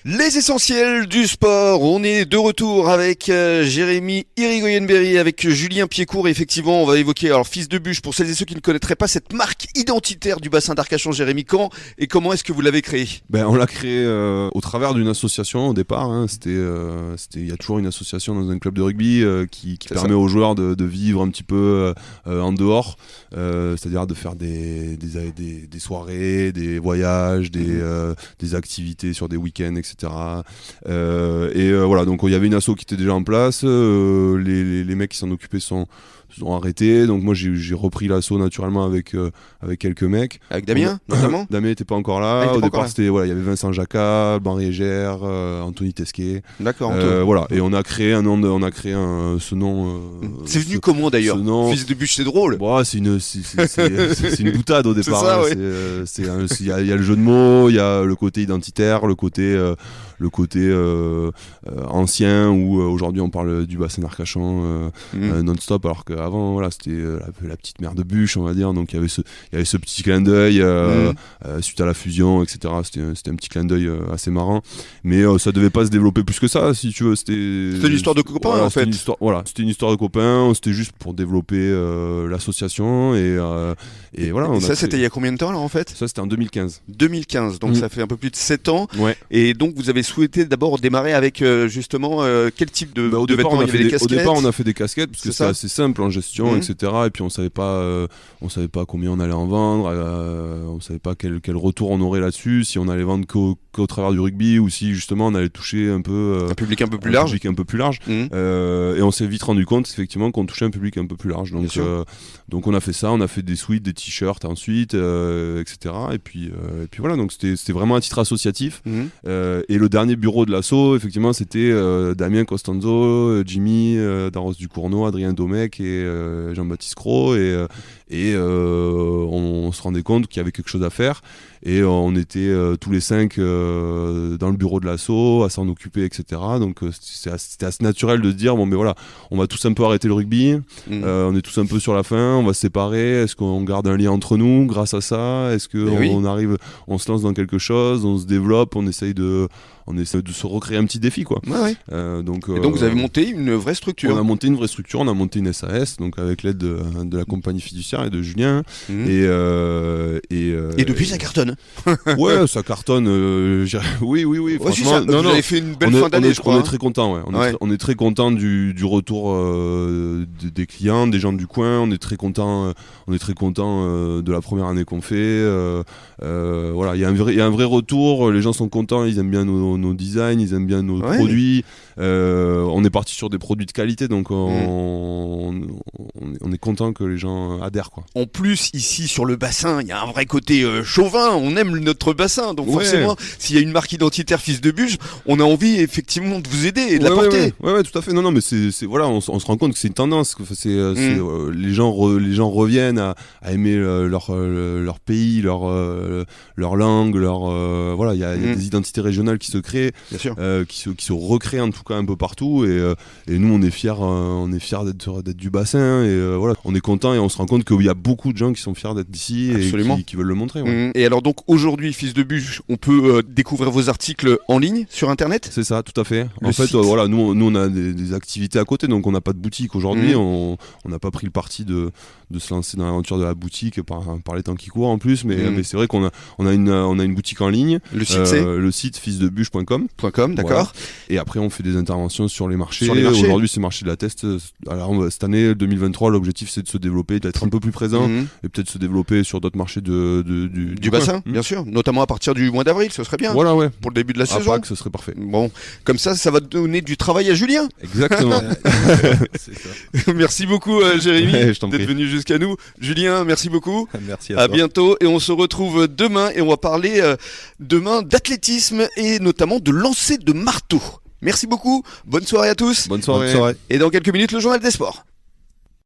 Les essentiels du sport, on est de retour avec Jérémy Irigoyen-Berry, avec Julien Piécourt. Et effectivement, on va évoquer alors Fils de Bûche, pour celles et ceux qui ne connaîtraient pas cette marque identitaire du bassin d'Arcachon. Jérémy, quand et comment est-ce que vous l'avez créé? On l'a créé au travers d'une association au départ. Il y a toujours une association dans un club de rugby qui permet aux joueurs de vivre un petit peu en dehors, c'est-à-dire de faire des soirées, des voyages, des activités sur des week-ends, etc. Voilà, donc il y avait une asso qui était déjà en place, les mecs qui s'en occupaient sont arrêtés, donc moi j'ai repris l'asso naturellement avec quelques mecs. Avec Damien notamment. Damien n'était pas encore là. Au départ il y avait Vincent Jacquat, Henri Egère, Anthony Tesquet. D'accord. Voilà, et on a créé ce nom. C'est venu comment d'ailleurs? Fils de Bûche, c'est drôle. C'est une boutade au départ. C'est ça, ouais. Il y a le jeu de mots, il y a le côté identitaire, le côté ancien, où aujourd'hui on parle du bassin d'Arcachon non-stop, alors qu'avant voilà, c'était la petite mer de Bûche, on va dire. Donc il y avait ce petit clin d'œil suite à la fusion, etc. C'était un petit clin d'œil assez marrant, mais ça devait pas se développer plus que ça, si tu veux. C'était une histoire de copains, voilà, en fait. C'était une histoire de copains, c'était juste pour développer l'association, et voilà. Ça c'était il y a combien de temps là en fait? Ça c'était en 2015. 2015, donc ça fait un peu plus de 7 ans. Ouais. Et donc vous avez souhaité d'abord démarrer avec justement quel type de vêtements? Il y avait des casquettes. Au départ on a fait des casquettes parce que c'est assez simple en gestion, etc. Et puis on savait pas combien on allait en vendre, on savait pas quel retour on aurait là-dessus, si on allait vendre qu'au travers du rugby, ou si justement on allait toucher un peu un public un peu plus large. Et on s'est vite rendu compte effectivement qu'on touchait un public un peu plus large, donc on a fait ça, on a fait des sweats, des t-shirts ensuite, etc. Et puis voilà, donc c'était vraiment un titre associatif. Et le dernier bureau de l'asso, effectivement, c'était Damien Costanzo, Jimmy Darros du Cournot, Adrien Domecq et Jean-Baptiste Cros, et on se rendait compte qu'il y avait quelque chose à faire, et on était tous les 5 dans le bureau de l'asso à s'en occuper, etc. Donc c'était assez naturel de se dire bon, mais voilà, on va tous un peu arrêter le rugby, on est tous un peu sur la fin, on va se séparer, est-ce qu'on garde un lien entre nous grâce à ça, est-ce qu'on arrive, on se lance dans quelque chose, on se développe, on essaye de se recréer un petit défi, quoi. Donc vous avez monté une vraie structure. On a monté une vraie structure, on a monté une SAS, donc avec l'aide de la compagnie fiduciaire et de Julien. Et depuis ça cartonne. Ouais, ça cartonne. Oui. Franchement, vous avez fait une belle fin d'année, je crois. On est très content. On est très content du retour des clients, des gens du coin. On est très content de la première année qu'on fait. Voilà, il y a un vrai retour. Les gens sont contents, ils aiment bien nos designs, ils aiment bien nos produits. On est parti sur des produits de qualité, donc on est content que les gens adhèrent, quoi. En plus, ici sur le bassin, il y a un vrai côté chauvin, on aime notre bassin, donc forcément, s'il y a une marque identitaire Fils de Bûche, on a envie effectivement de vous aider et de la porter. Ouais, tout à fait. Non, mais c'est voilà, on se rend compte que c'est une tendance. Les gens reviennent à aimer leur pays, leur langue, voilà, il y a des identités régionales qui se créent, qui se recréent en tout cas un peu partout, et nous on est fiers d'être du bassin, et voilà, on est content, et on se rend compte qu'il y a beaucoup de gens qui sont fiers d'être d'ici. Absolument. Et qui veulent le montrer. Et alors donc aujourd'hui, Fils de Bûche, on peut découvrir vos articles en ligne sur internet? C'est ça, tout à fait. En fait, voilà, nous on a des activités à côté, donc on n'a pas de boutique aujourd'hui. On n'a pas pris le parti de se lancer dans l'aventure de la boutique par les temps qui courent en plus, mais c'est vrai qu'on a une boutique en ligne. Le site c'est le site fils-de-bûche.com. D'accord. Voilà. Et après on fait des interventions sur les marchés. Aujourd'hui c'est marché de la test. Alors cette année 2023, l'objectif c'est de se développer, d'être un peu plus présent, et peut-être se développer sur d'autres marchés du bassin, bien sûr, notamment à partir du mois d'avril, ce serait bien. Voilà, ouais. Pour le début de la saison. Pâques, ce serait parfait. Bon, comme ça va donner du travail à Julien. Exactement. C'est ça. Merci beaucoup Jérémy d'être venu jusqu'à nous. Julien, merci beaucoup. Merci à toi. À bientôt, et on se retrouve demain, et on va parler demain d'athlétisme et notamment de lancer de marteau. Merci beaucoup, bonne soirée à tous. Bonne soirée. Et dans quelques minutes, le journal des sports.